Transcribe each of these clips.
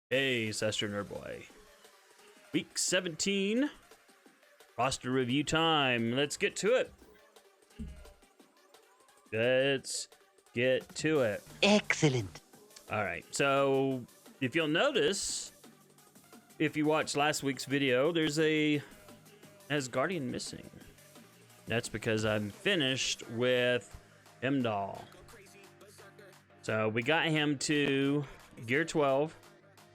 Hey, it's AstroNerdBoy. Week 17. Roster review time. Let's get to it. Excellent. All right. So, if you'll notice, if you watched last week's video, there's a Asgardian missing. That's because I'm finished with Heimdall. So, we got him to Gear 12.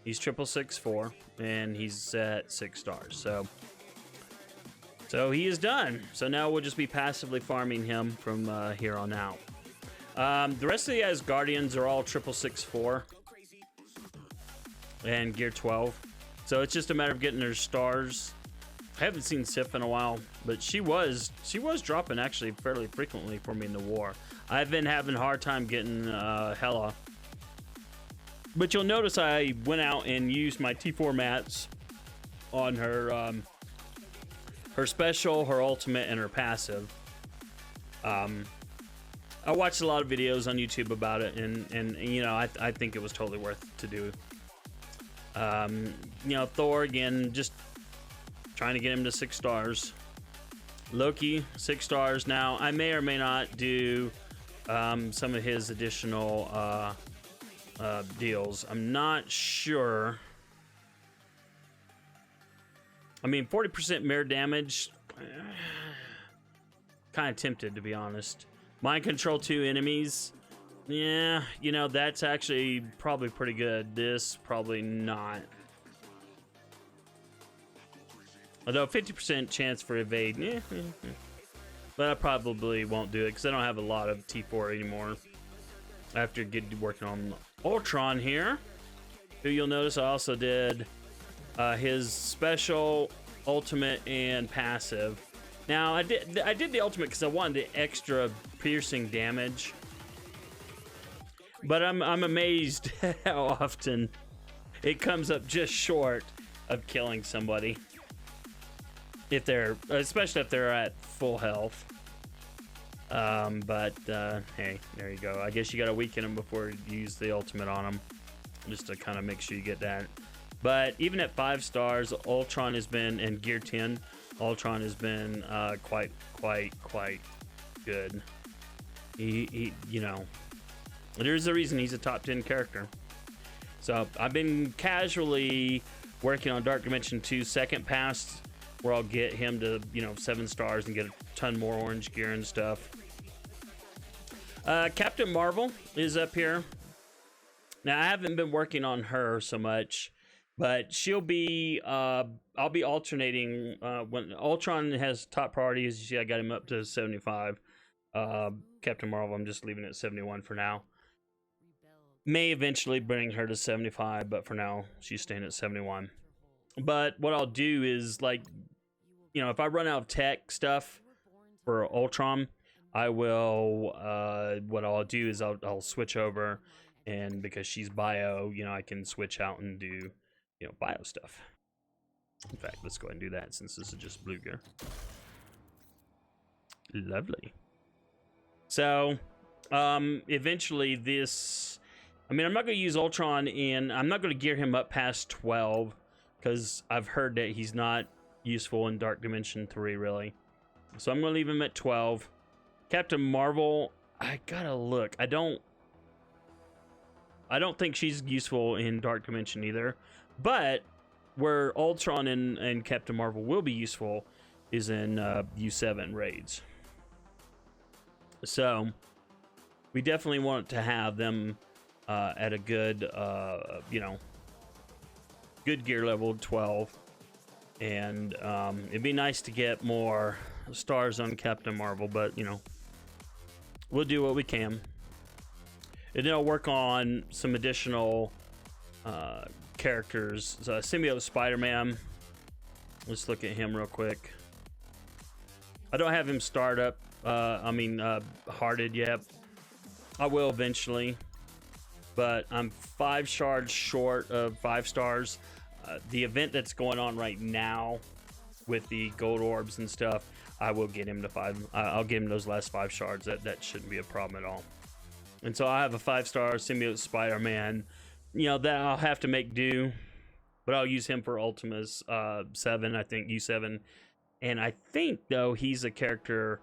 He's 666-4, and he's at 6 stars. So he is done. So now we'll just be passively farming him from here on out. The rest of the Asgardians are all 666-4 and Gear 12. So it's just a matter of getting their stars. I haven't seen Sif in a while, but she was dropping actually fairly frequently for me in the war. I've been having a hard time getting Hela. But you'll notice I went out and used my T4 mats on her her special, her ultimate, and her passive. I watched a lot of videos on YouTube about it, and you know, I think it was totally worth it to do. You know, Thor again, just trying to get him to 6 stars. Loki, 6 stars. Now I may or may not do some of his additional deals. I'm not sure. I mean, 40% mirror damage. Kind of tempted, to be honest. Mind control 2 enemies. Yeah, you know, that's actually probably pretty good. This, probably not. Although 50% chance for evade. But I probably won't do it because I don't have a lot of T4 anymore. After working on Ultron here, who you'll notice I also did his special, ultimate, and passive. Now I did the ultimate because I wanted the extra piercing damage, but I'm amazed at how often it comes up just short of killing somebody, especially if they're at full health. Hey, there you go. I guess you gotta weaken them before you use the ultimate on them, just to kind of make sure you get that. But even at 5 stars, Ultron has been, and Gear 10, Ultron has been quite good. He, you know, there's a reason he's a top 10 character. So I've been casually working on Dark Dimension 2 second pass, where I'll get him to, you know, 7 stars and get a ton more orange gear and stuff. Captain Marvel is up here. Now I haven't been working on her so much, but she'll be I'll be alternating when Ultron has top priority. As you see, I got him up to 75. Captain Marvel, I'm just leaving it at 71 for now. May eventually bring her to 75, but for now she's staying at 71. But what I'll do is, like, you know, if I run out of tech stuff for Ultron, I will, what I'll do is I'll switch over, and because she's bio, you know, I can switch out and do, you know, bio stuff. In fact, let's go ahead and do that since this is just blue gear. Lovely. So, eventually this, I mean, I'm not going to use Ultron I'm not going to gear him up past 12, because I've heard that he's not useful in Dark Dimension 3, really. So I'm going to leave him at 12. Captain Marvel, I gotta look. I don't think she's useful in Dark Dimension either. But where Ultron and Captain Marvel will be useful is in U7 raids. So we definitely want to have them at a good, you know, good gear level 12. And it'd be nice to get more stars on Captain Marvel, but, you know, we'll do what we can. And then I'll work on some additional characters. So Symbiote Spiderman. Let's look at him real quick. I don't have him start up. Hearted yet. I will eventually. But I'm 5 shards short of 5 stars. The event that's going on right now with the gold orbs and stuff, I will get him to 5. I'll get him those last 5 shards. That shouldn't be a problem at all. And so I have a 5-star Symbiote Spider-Man you know, that I'll have to make do, but I'll use him for Ultima's 7, I think, U7. And I think, though, he's a character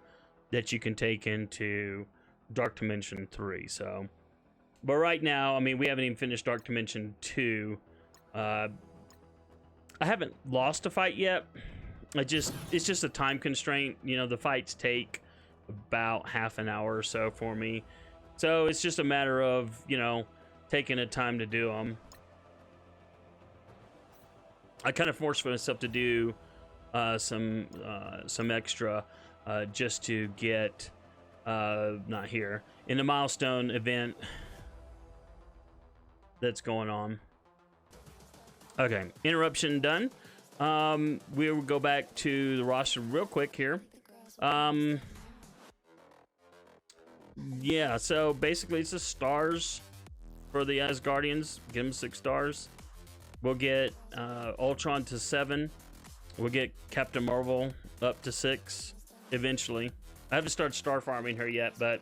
that you can take into Dark Dimension 3. So, but right now, I mean, we haven't even finished Dark Dimension 2. I haven't lost a fight yet. It's just a time constraint. You know, the fights take about half an hour or so for me. So it's just a matter of, you know, taking the time to do them. I kind of forced myself to do some extra just to get not here in the milestone event that's going on. Okay, interruption done. We will go back to the roster real quick here. Yeah, so basically it's the stars for the Asgardians. Give them 6 stars. We'll get Ultron to 7. We'll get Captain Marvel up to 6 eventually. I haven't started star farming her yet, but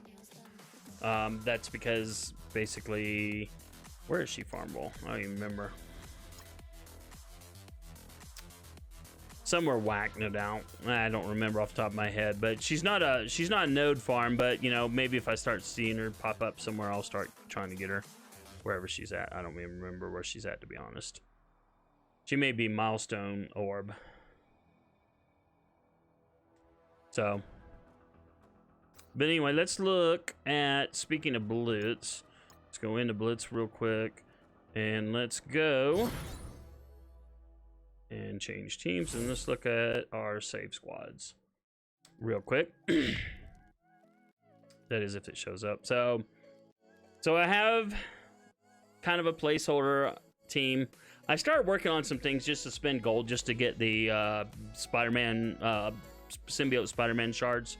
that's because basically, where is she farmable? I don't even remember. Somewhere whack, no doubt. I don't remember off the top of my head, but she's not a node farm. But you know, maybe if I start seeing her pop up somewhere, I'll start trying to get her wherever she's at. I don't even remember where she's at, to be honest. She may be milestone orb. So, but anyway, let's look at, speaking of Blitz, let's go into Blitz real quick, and let's go and change teams, and let's look at our save squads real quick. That is if it shows up. So I have kind of a placeholder team. I started working on some things just to spend gold just to get the Spider-Man Symbiote Spiderman shards.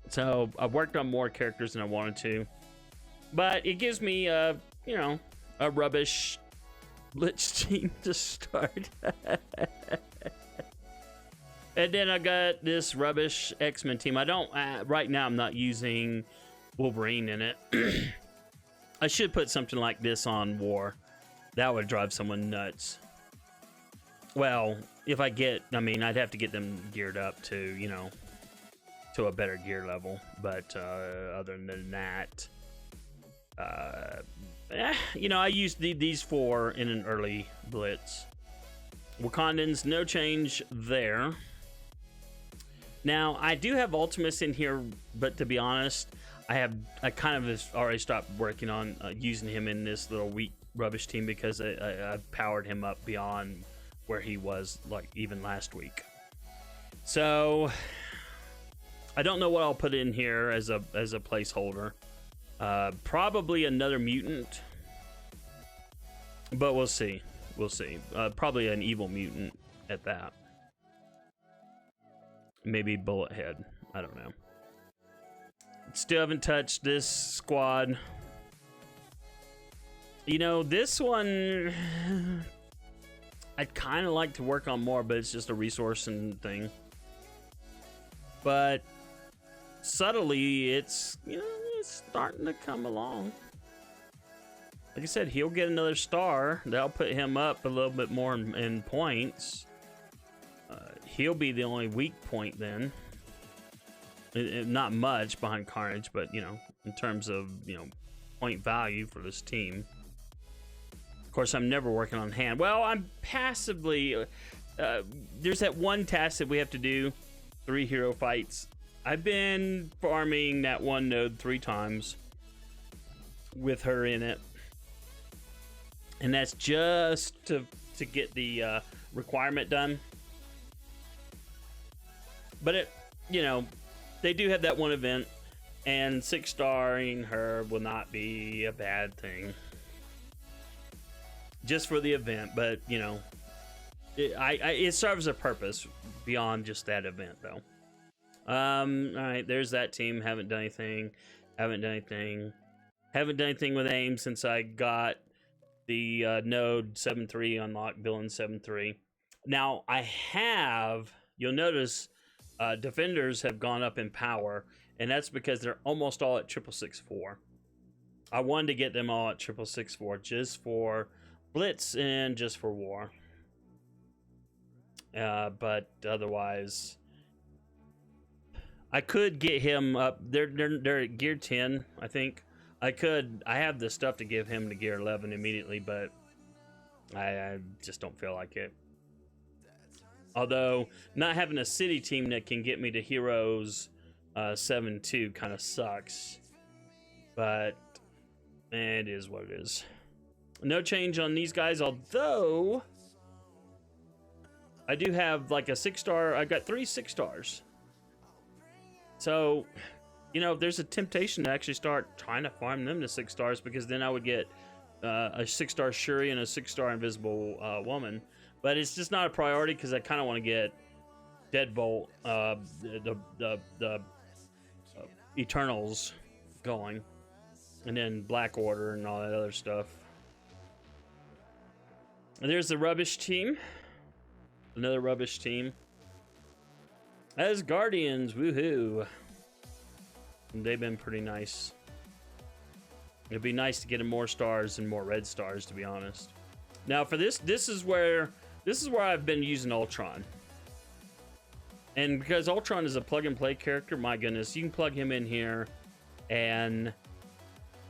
So I've worked on more characters than I wanted to, but it gives me you know, a rubbish Blitz team to start. And then I got this rubbish X-Men team. I don't right now, I'm not using Wolverine in it. I should put something like this on War. That would drive someone nuts. Well, if I get, I mean, I'd have to get them geared up to, you know, to a better gear level. But other than that, you know, I used these 4 in an early Blitz. Wakandans, no change there. Now, I do have Ultimus in here, but to be honest, I kind of have already stopped working on using him in this little weak rubbish team because I've powered him up beyond where he was, like, even last week. So I don't know what I'll put in here as a placeholder. Probably another mutant, but we'll see. We'll see. Probably an evil mutant at that. Maybe Bullet Head. I don't know. Still haven't touched this squad. You know, this one I'd kind of like to work on more, but it's just a resource and thing. But subtly, it's, you know, it's starting to come along. Like I said, he'll get another star. That'll put him up a little bit more in points. He'll be the only weak point then. Not much behind Carnage, but, you know, in terms of, you know, point value for this team. Of course, I'm never working on hand. Well, I'm passively... there's that one task that we have to do. 3 hero fights. I've been farming that one node 3 times with her in it. And that's just to get the requirement done. But it, you know, they do have that one event, and 6-starring her will not be a bad thing. Just for the event, but, you know, it serves a purpose beyond just that event, though. All right, there's that team. Haven't done anything. Haven't done anything with AIM since I got the node 7.3 unlocked, villain 7.3. Now, I have, you'll notice, defenders have gone up in power, and that's because they're almost all at 6664. I wanted to get them all at 6664 just for Blitz and just for War. But otherwise, I could get him up. They're at gear 10, I think. I have the stuff to give him to gear 11 immediately, but I just don't feel like it. Although not having a city team that can get me to Heroes 7-2 kind of sucks, but it is what it is. No change on these guys, although I do have like a 6-star. I've got 3 6-stars. So, you know, there's a temptation to actually start trying to farm them to 6 stars, because then I would get a 6-star Shuri and a 6-star Invisible Woman. But it's just not a priority because I kind of want to get Deadbolt, the Eternals going, and then Black Order and all that other stuff. And there's the rubbish team. Another rubbish team. As Guardians, woohoo. They've been pretty nice. It'd be nice to get them more stars and more red stars, to be honest. Now for this is where I've been using Ultron. And because Ultron is a plug and play character, my goodness, you can plug him in here and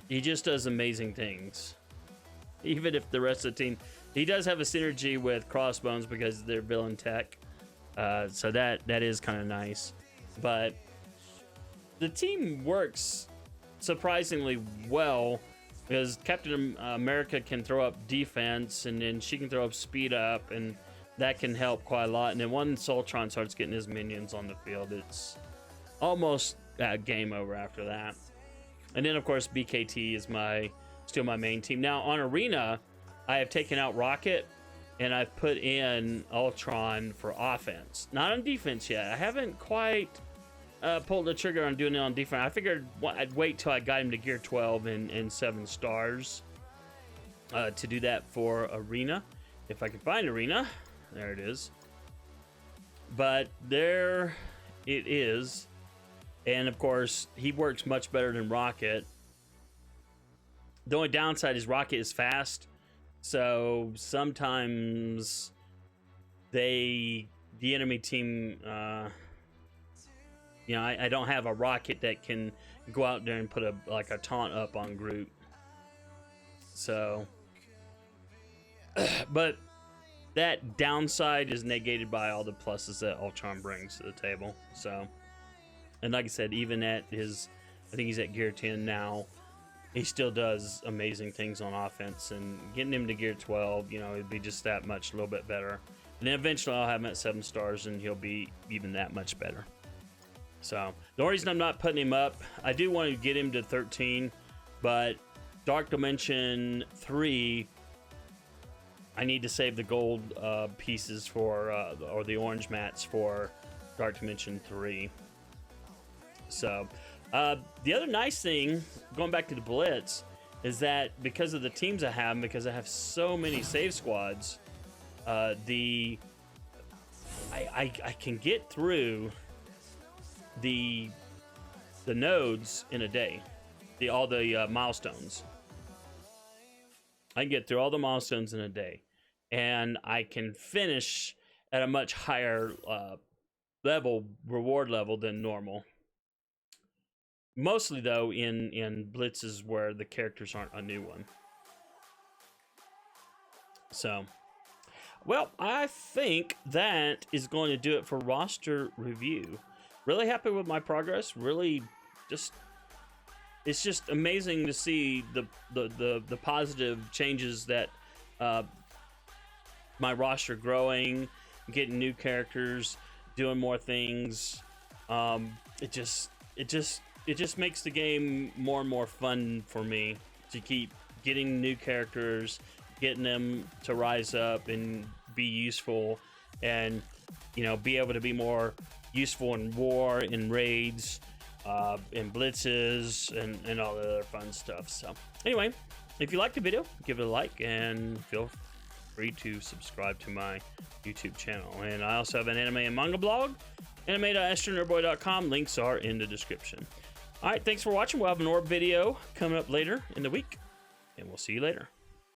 he just does amazing things. Even if the rest of the team, he does have a synergy with Crossbones because they're villain tech. So that is kind of nice, but the team works surprisingly well because Captain America can throw up defense, and then she can throw up speed up, and that can help quite a lot. And then once Ultron starts getting his minions on the field, it's almost game over after that. And then of course BKT is still my main team. Now on Arena, I have taken out Rocket and I've put in Ultron for offense. Not on defense yet. I haven't quite pulled the trigger on doing it on defense. I figured I'd wait till I got him to gear 12 and 7 stars to do that for Arena. If I can find Arena. There it is. But there it is. And of course, he works much better than Rocket. The only downside is Rocket is fast. So sometimes the enemy team, you know, I don't have a Rocket that can go out there and put a taunt up on Groot. So, but that downside is negated by all the pluses that Ultron brings to the table. So, and like I said, even at his, I think he's at gear 10 now, he still does amazing things on offense, and getting him to gear 12, you know, it'd be just that much, a little bit better. And then eventually I'll have him at 7 stars and he'll be even that much better. So the only reason I'm not putting him up, I do want to get him to 13, but Dark Dimension 3, I need to save the gold pieces for, or the orange mats for Dark Dimension 3. So the other nice thing, going back to the Blitz, is that because of the teams I have, because I have so many save squads, I can get through the nodes in a day, all the milestones. I can get through all the milestones in a day, and I can finish at a much higher reward level than normal. Mostly though in blitzes where the characters aren't a new one. So, well, I think that is going to do it for roster review. Really happy with my progress. Really, it's just amazing to see the positive changes that my roster growing, getting new characters, doing more things. It just makes the game more and more fun for me to keep getting new characters, getting them to rise up and be useful, and you know, be able to be more useful in war, in raids, in blitzes, and all the other fun stuff. So anyway, if you liked the video, give it a like and feel free to subscribe to my YouTube channel. And I also have an anime and manga blog, anime.astronerdboy.com. Links are in the description. All right, thanks for watching. We'll have an orb video coming up later in the week, and we'll see you later.